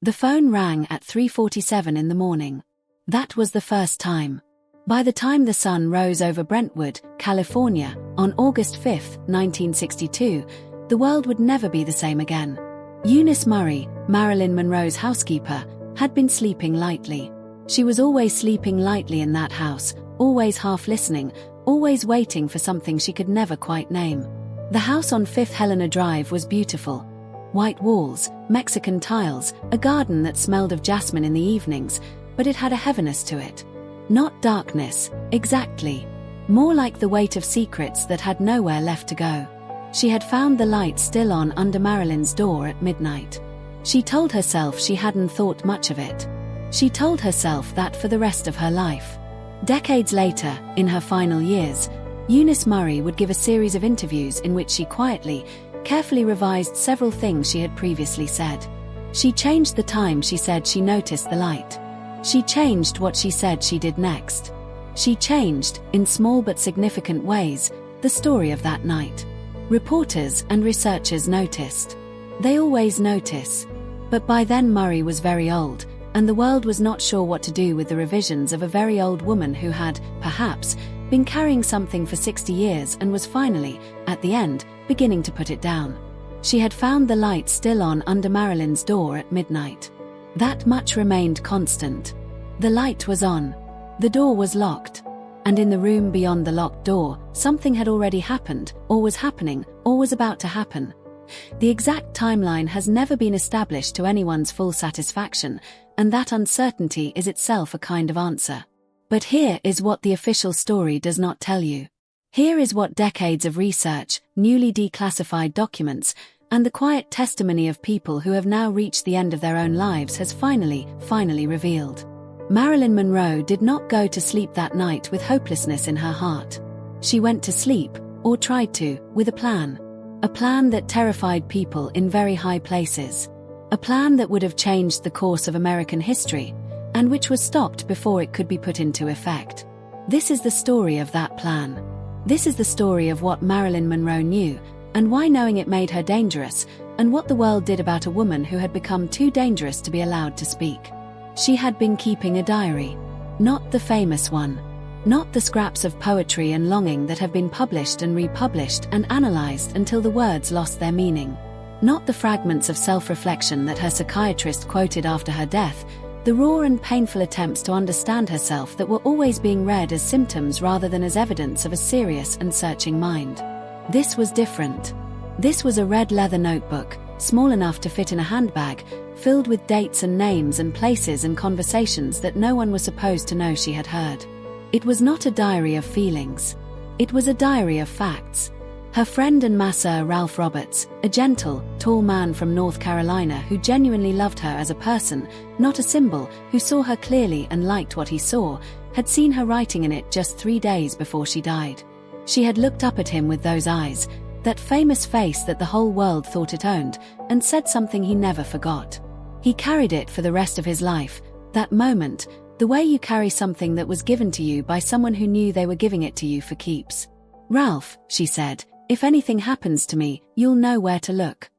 The phone rang at 3:47 in the morning. That was the first time. By the time the sun rose over Brentwood, California, on August 5, 1962, the world would never be the same again. Eunice Murray, Marilyn Monroe's housekeeper, had been sleeping lightly. She was always sleeping lightly in that house, always half listening, always waiting for something she could never quite name. The house on 5th Helena Drive was beautiful. White walls, Mexican tiles, a garden that smelled of jasmine in the evenings, but it had a heaviness to it. Not darkness, exactly. More like the weight of secrets that had nowhere left to go. She had found the light still on under Marilyn's door at midnight. She told herself she hadn't thought much of it. She told herself that for the rest of her life. Decades later, in her final years, Eunice Murray would give a series of interviews in which she quietly, carefully revised several things she had previously said. She changed the time she said she noticed the light. She changed what she said she did next. She changed, in small but significant ways, the story of that night. Reporters and researchers noticed. They always notice. But by then Murray was very old, and the world was not sure what to do with the revisions of a very old woman who had, perhaps, been carrying something for 60 years and was finally, at the end, beginning to put it down. She had found the light still on under Marilyn's door at midnight. That much remained constant. The light was on. The door was locked. And in the room beyond the locked door, something had already happened, or was happening, or was about to happen. The exact timeline has never been established to anyone's full satisfaction, and that uncertainty is itself a kind of answer. But here is what the official story does not tell you. Here is what decades of research, newly declassified documents, and the quiet testimony of people who have now reached the end of their own lives has finally revealed. Marilyn Monroe did not go to sleep that night with hopelessness in her heart. She went to sleep, or tried to, with a plan. A plan that terrified people in very high places. A plan that would have changed the course of American history, and which was stopped before it could be put into effect. This is the story of that plan. This is the story of what Marilyn Monroe knew, and why knowing it made her dangerous, and what the world did about a woman who had become too dangerous to be allowed to speak. She had been keeping a diary. Not the famous one. Not the scraps of poetry and longing that have been published and republished and analyzed until the words lost their meaning. Not the fragments of self-reflection that her psychiatrist quoted after her death, the raw and painful attempts to understand herself that were always being read as symptoms rather than as evidence of a serious and searching mind. This was different. This was a red leather notebook, small enough to fit in a handbag, filled with dates and names and places and conversations that no one was supposed to know she had heard. It was not a diary of feelings. It was a diary of facts. Her friend and masseur Ralph Roberts, a gentle, tall man from North Carolina who genuinely loved her as a person, not a symbol, who saw her clearly and liked what he saw, had seen her writing in it just 3 days before she died. She had looked up at him with those eyes, that famous face that the whole world thought it owned, and said something he never forgot. He carried it for the rest of his life, that moment, the way you carry something that was given to you by someone who knew they were giving it to you for keeps. "Ralph," she said, "if anything happens to me, you'll know where to look."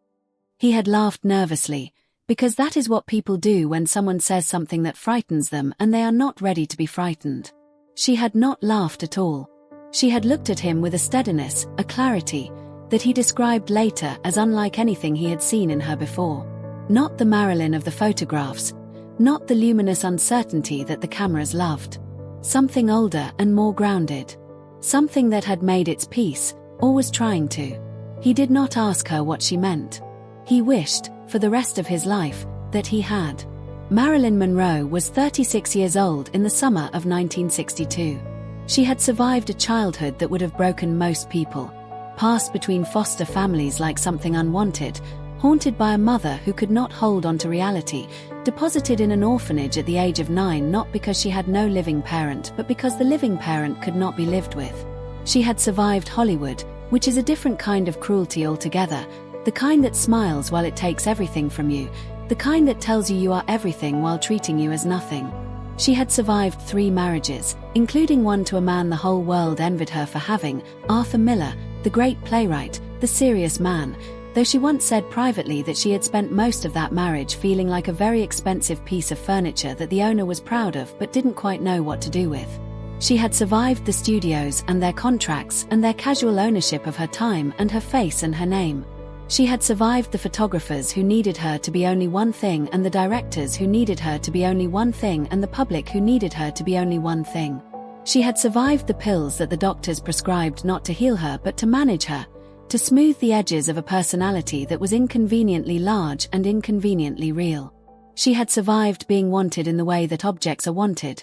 He had laughed nervously, because that is what people do when someone says something that frightens them and they are not ready to be frightened. She had not laughed at all. She had looked at him with a steadiness, a clarity, that he described later as unlike anything he had seen in her before. Not the Marilyn of the photographs, not the luminous uncertainty that the cameras loved. Something older and more grounded. Something that had made its peace, or was trying to. He did not ask her what she meant. He wished, for the rest of his life, that he had. Marilyn Monroe was 36 years old in the summer of 1962. She had survived a childhood that would have broken most people. Passed between foster families like something unwanted, haunted by a mother who could not hold on to reality, deposited in an orphanage at the age of 9 not because she had no living parent but because the living parent could not be lived with. She had survived Hollywood, which is a different kind of cruelty altogether, the kind that smiles while it takes everything from you, the kind that tells you you are everything while treating you as nothing. She had survived 3 marriages, including one to a man the whole world envied her for having, Arthur Miller, the great playwright, the serious man, though she once said privately that she had spent most of that marriage feeling like a very expensive piece of furniture that the owner was proud of but didn't quite know what to do with. She had survived the studios and their contracts and their casual ownership of her time and her face and her name. She had survived the photographers who needed her to be only one thing and the directors who needed her to be only one thing and the public who needed her to be only one thing. She had survived the pills that the doctors prescribed not to heal her but to manage her, to smooth the edges of a personality that was inconveniently large and inconveniently real. She had survived being wanted in the way that objects are wanted,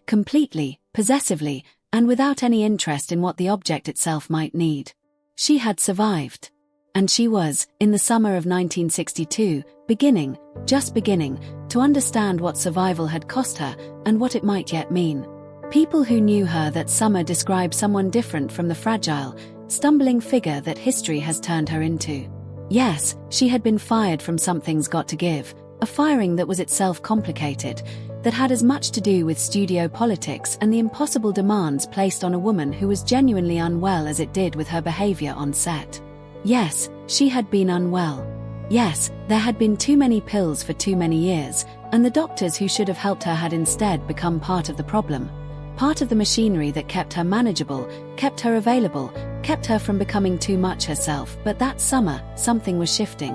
completely, possessively, and without any interest in what the object itself might need. She had survived. And she was, in the summer of 1962, just beginning, to understand what survival had cost her and what it might yet mean. People who knew her that summer described someone different from the fragile, stumbling figure that history has turned her into. Yes, she had been fired from Something's Got to Give, a firing that was itself complicated, that had as much to do with studio politics and the impossible demands placed on a woman who was genuinely unwell as it did with her behavior on set. Yes, she had been unwell. Yes, there had been too many pills for too many years, and the doctors who should have helped her had instead become part of the problem, part of the machinery that kept her manageable, kept her available, kept her from becoming too much herself. But that summer, something was shifting.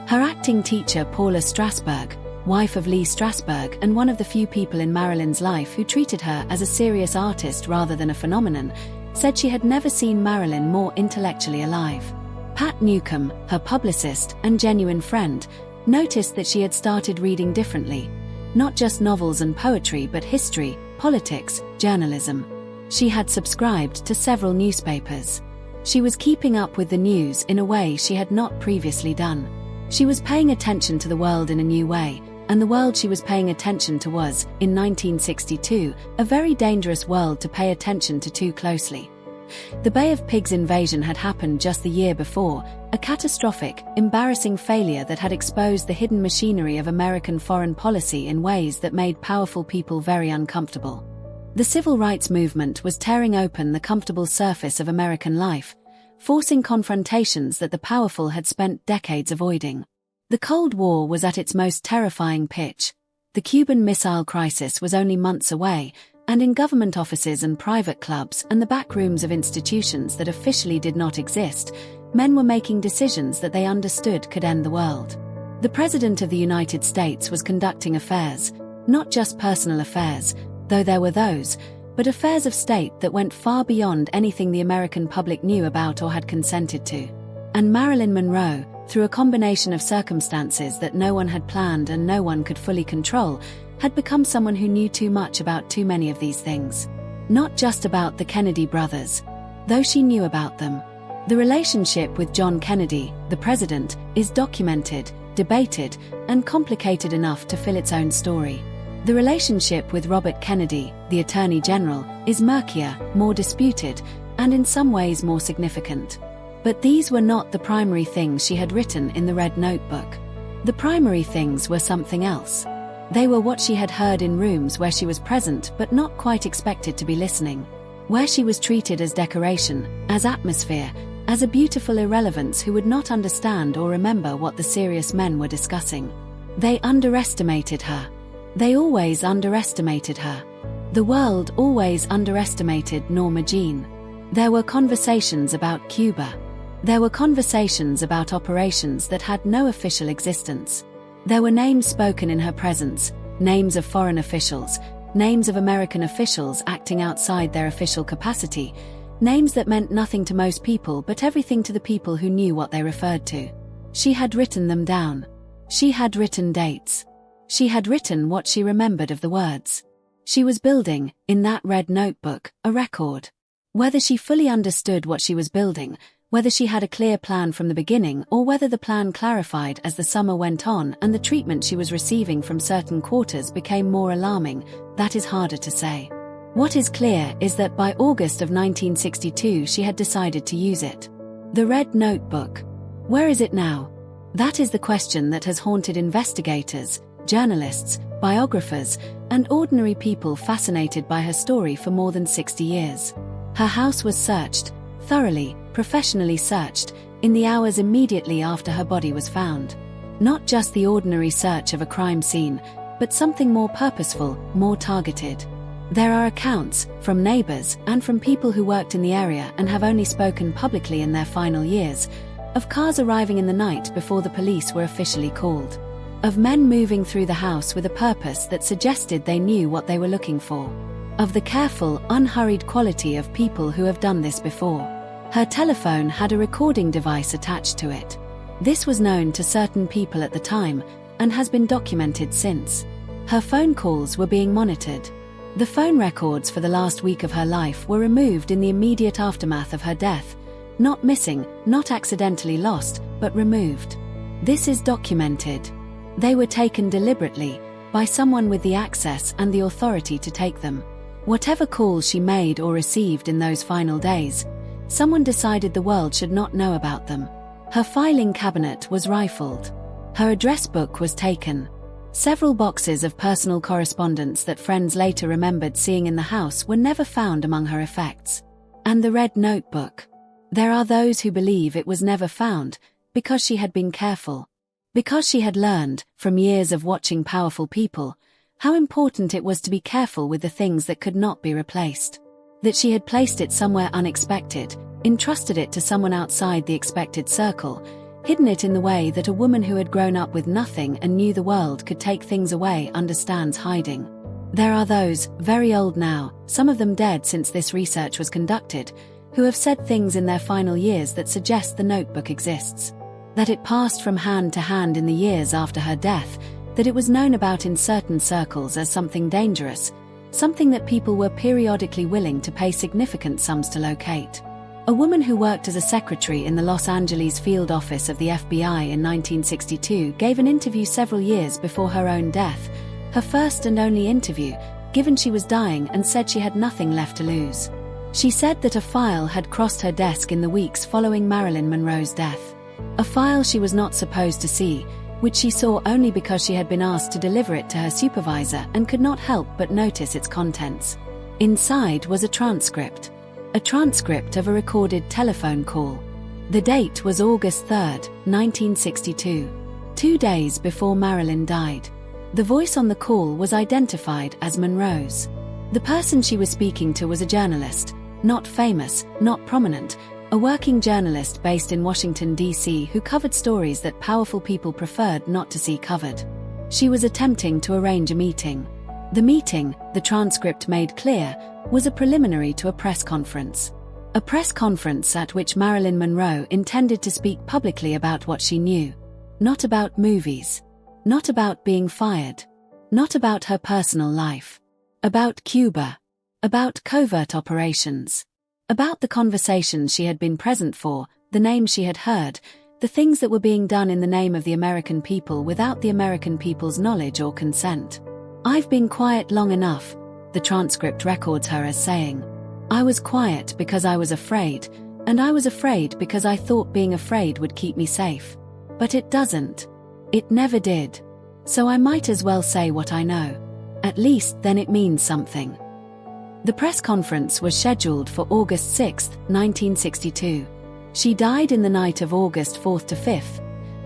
Her acting teacher Paula Strasberg, wife of Lee Strasberg and one of the few people in Marilyn's life who treated her as a serious artist rather than a phenomenon, said she had never seen Marilyn more intellectually alive. Pat Newcomb, her publicist and genuine friend, noticed that she had started reading differently, not just novels and poetry but history, politics, journalism. She had subscribed to several newspapers. She was keeping up with the news in a way she had not previously done. She was paying attention to the world in a new way, and the world she was paying attention to was, in 1962, a very dangerous world to pay attention to too closely. The Bay of Pigs invasion had happened just the year before, a catastrophic, embarrassing failure that had exposed the hidden machinery of American foreign policy in ways that made powerful people very uncomfortable. The civil rights movement was tearing open the comfortable surface of American life, forcing confrontations that the powerful had spent decades avoiding. The Cold War was at its most terrifying pitch. The Cuban Missile Crisis was only months away, and in government offices and private clubs and the back rooms of institutions that officially did not exist, men were making decisions that they understood could end the world. The President of the United States was conducting affairs, not just personal affairs, though there were those, but affairs of state that went far beyond anything the American public knew about or had consented to. And Marilyn Monroe, through a combination of circumstances that no one had planned and no one could fully control, had become someone who knew too much about too many of these things. Not just about the Kennedy brothers, though she knew about them. The relationship with John Kennedy, the president, is documented, debated, and complicated enough to fill its own story. The relationship with Robert Kennedy, the Attorney General, is murkier, more disputed, and in some ways more significant. But these were not the primary things she had written in the Red Notebook. The primary things were something else. They were what she had heard in rooms where she was present but not quite expected to be listening, where she was treated as decoration, as atmosphere, as a beautiful irrelevance who would not understand or remember what the serious men were discussing. They underestimated her. They always underestimated her. The world always underestimated Norma Jean. There were conversations about Cuba. There were conversations about operations that had no official existence. There were names spoken in her presence, names of foreign officials, names of American officials acting outside their official capacity, names that meant nothing to most people but everything to the people who knew what they referred to. She had written them down. She had written dates. She had written what she remembered of the words. She was building, in that Red Notebook, a record. Whether she fully understood what she was building, whether she had a clear plan from the beginning or whether the plan clarified as the summer went on and the treatment she was receiving from certain quarters became more alarming, that is harder to say. What is clear is that by August of 1962 she had decided to use it. The Red Notebook. Where is it now? That is the question that has haunted investigators, journalists, biographers, and ordinary people fascinated by her story for more than 60 years. Her house was searched, thoroughly, professionally searched, in the hours immediately after her body was found. Not just the ordinary search of a crime scene, but something more purposeful, more targeted. There are accounts, from neighbors and from people who worked in the area and have only spoken publicly in their final years, of cars arriving in the night before the police were officially called. Of men moving through the house with a purpose that suggested they knew what they were looking for. Of the careful, unhurried quality of people who have done this before. Her telephone had a recording device attached to it. This was known to certain people at the time, and has been documented since. Her phone calls were being monitored. The phone records for the last week of her life were removed in the immediate aftermath of her death. Not missing, not accidentally lost, but removed. This is documented. They were taken deliberately, by someone with the access and the authority to take them. Whatever calls she made or received in those final days, someone decided the world should not know about them. Her filing cabinet was rifled. Her address book was taken. Several boxes of personal correspondence that friends later remembered seeing in the house were never found among her effects. And the red notebook. There are those who believe it was never found, because she had been careful. Because she had learned, from years of watching powerful people, how important it was to be careful with the things that could not be replaced. That she had placed it somewhere unexpected, entrusted it to someone outside the expected circle, hidden it in the way that a woman who had grown up with nothing and knew the world could take things away understands hiding. There are those, very old now, some of them dead since this research was conducted, who have said things in their final years that suggest the notebook exists. That it passed from hand to hand in the years after her death, that it was known about in certain circles as something dangerous, something that people were periodically willing to pay significant sums to locate. A woman who worked as a secretary in the Los Angeles field office of the FBI in 1962 gave an interview several years before her own death, her first and only interview, given she was dying, and said she had nothing left to lose. She said that a file had crossed her desk in the weeks following Marilyn Monroe's death. A file she was not supposed to see, which she saw only because she had been asked to deliver it to her supervisor and could not help but notice its contents. Inside was a transcript of a recorded telephone call. The date was August 3, 1962, 2 days before Marilyn died. The voice on the call was identified as Monroe's. The person she was speaking to was a journalist, not famous, not prominent, a working journalist based in Washington, D.C. who covered stories that powerful people preferred not to see covered. She was attempting to arrange a meeting. The meeting, the transcript made clear, was a preliminary to a press conference. A press conference at which Marilyn Monroe intended to speak publicly about what she knew. Not about movies. Not about being fired. Not about her personal life. About Cuba. About covert operations. About the conversations she had been present for, the names she had heard, the things that were being done in the name of the American people without the American people's knowledge or consent. "I've been quiet long enough," the transcript records her as saying. "I was quiet because I was afraid, and I was afraid because I thought being afraid would keep me safe. But it doesn't. It never did. So I might as well say what I know. At least then it means something." The press conference was scheduled for August 6, 1962. She died in the night of August 4 to 5,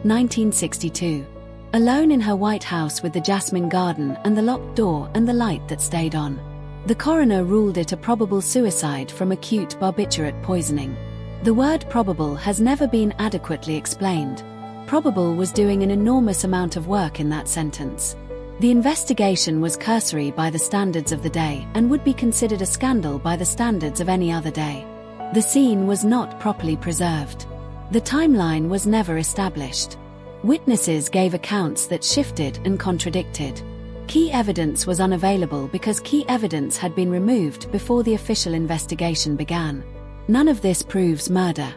1962. Alone in her White House with the jasmine garden and the locked door and the light that stayed on. The coroner ruled it a probable suicide from acute barbiturate poisoning. The word probable has never been adequately explained. Probable was doing an enormous amount of work in that sentence. The investigation was cursory by the standards of the day and would be considered a scandal by the standards of any other day. The scene was not properly preserved. The timeline was never established. Witnesses gave accounts that shifted and contradicted. Key evidence was unavailable because key evidence had been removed before the official investigation began. None of this proves murder.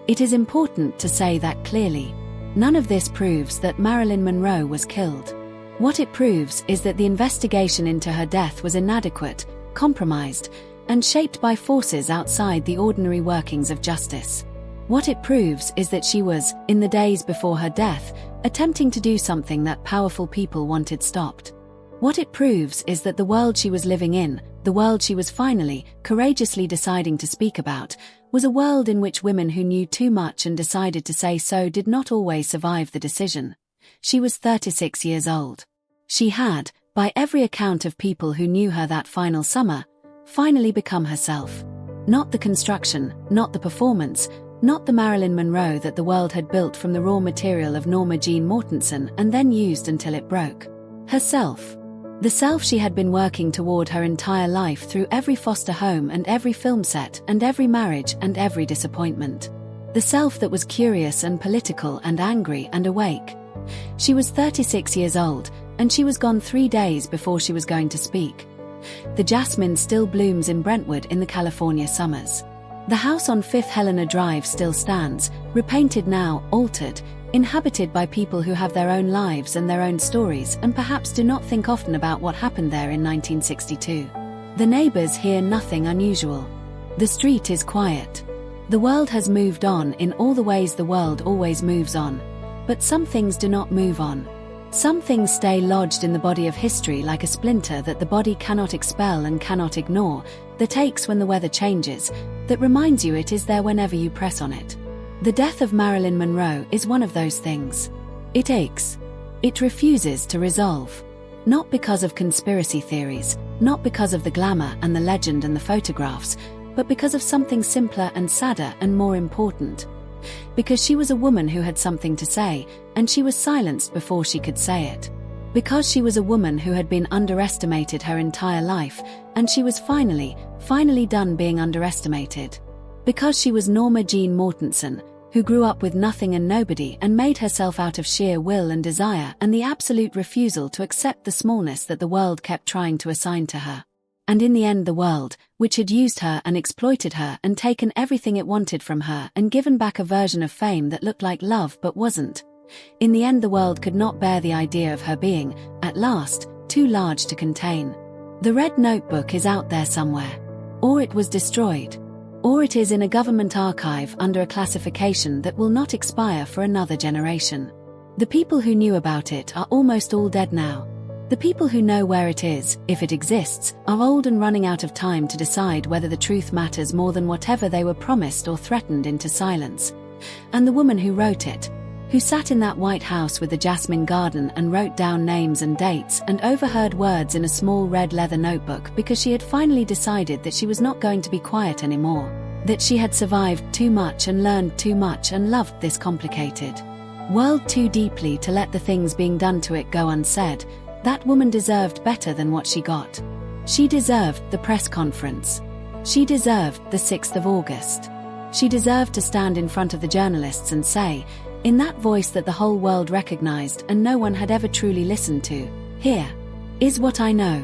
It is important to say that clearly. None of this proves that Marilyn Monroe was killed. What it proves is that the investigation into her death was inadequate, compromised, and shaped by forces outside the ordinary workings of justice. What it proves is that she was, in the days before her death, attempting to do something that powerful people wanted stopped. What it proves is that the world she was living in, the world she was finally, courageously deciding to speak about, was a world in which women who knew too much and decided to say so did not always survive the decision. She was 36 years old. She had, by every account of people who knew her that final summer, finally become herself. Not the construction, not the performance, not the Marilyn Monroe that the world had built from the raw material of Norma Jean Mortensen and then used until it broke. Herself. The self she had been working toward her entire life through every foster home and every film set and every marriage and every disappointment. The self that was curious and political and angry and awake. She was 36 years old, and she was gone 3 days before she was going to speak. The jasmine still blooms in Brentwood in the California summers. The house on 5th Helena Drive still stands, repainted now, altered, inhabited by people who have their own lives and their own stories and perhaps do not think often about what happened there in 1962. The neighbors hear nothing unusual. The street is quiet. The world has moved on in all the ways the world always moves on. But some things do not move on. Some things stay lodged in the body of history like a splinter that the body cannot expel and cannot ignore, that aches when the weather changes, that reminds you it is there whenever you press on it. The death of Marilyn Monroe is one of those things. It aches. It refuses to resolve. Not because of conspiracy theories, not because of the glamour and the legend and the photographs, but because of something simpler and sadder and more important. Because she was a woman who had something to say, and she was silenced before she could say it. Because she was a woman who had been underestimated her entire life, and she was finally done being underestimated. Because she was Norma Jean Mortensen, who grew up with nothing and nobody and made herself out of sheer will and desire and the absolute refusal to accept the smallness that the world kept trying to assign to her. And in the end the world, which had used her and exploited her and taken everything it wanted from her and given back a version of fame that looked like love but wasn't. In the end the world could not bear the idea of her being, at last, too large to contain. The red notebook is out there somewhere. Or it was destroyed. Or it is in a government archive under a classification that will not expire for another generation. The people who knew about it are almost all dead now. The people who know where it is, if it exists, are old and running out of time to decide whether the truth matters more than whatever they were promised or threatened into silence. And the woman who wrote it, who sat in that White House with the jasmine garden and wrote down names and dates and overheard words in a small red leather notebook because she had finally decided that she was not going to be quiet anymore, that she had survived too much and learned too much and loved this complicated world too deeply to let the things being done to it go unsaid. That woman deserved better than what she got. She deserved the press conference. She deserved the 6th of August. She deserved to stand in front of the journalists and say, in that voice that the whole world recognized and no one had ever truly listened to, here is what I know.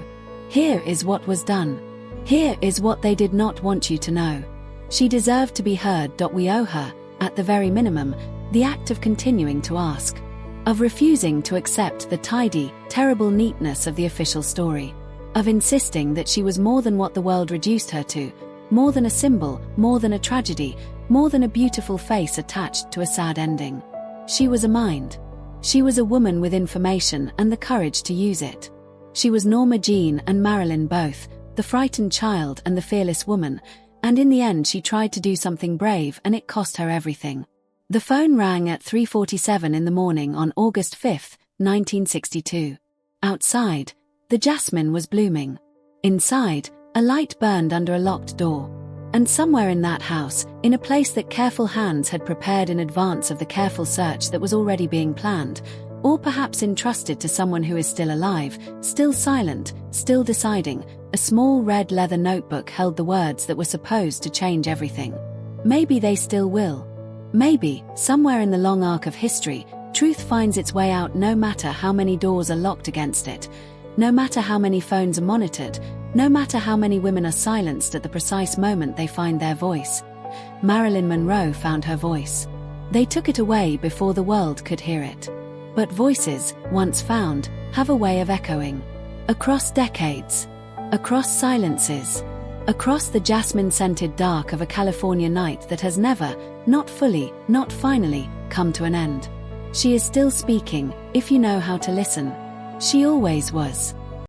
Here is what was done. Here is what they did not want you to know. She deserved to be heard. We owe her, at the very minimum, the act of continuing to ask. Of refusing to accept the tidy, terrible neatness of the official story. Of insisting that she was more than what the world reduced her to, more than a symbol, more than a tragedy, more than a beautiful face attached to a sad ending. She was a mind. She was a woman with information and the courage to use it. She was Norma Jean and Marilyn both, the frightened child and the fearless woman, and in the end she tried to do something brave and it cost her everything. The phone rang at 3:47 in the morning on August 5, 1962. Outside, the jasmine was blooming. Inside, a light burned under a locked door. And somewhere in that house, in a place that careful hands had prepared in advance of the careful search that was already being planned, or perhaps entrusted to someone who is still alive, still silent, still deciding, a small red leather notebook held the words that were supposed to change everything. Maybe they still will. Maybe, somewhere in the long arc of history, truth finds its way out no matter how many doors are locked against it, no matter how many phones are monitored, no matter how many women are silenced at the precise moment they find their voice. Marilyn Monroe found her voice. They took it away before the world could hear it. But voices, once found, have a way of echoing. Across decades. Across silences. Across the jasmine-scented dark of a California night that has never, not fully, not finally, come to an end. She is still speaking, if you know how to listen. She always was.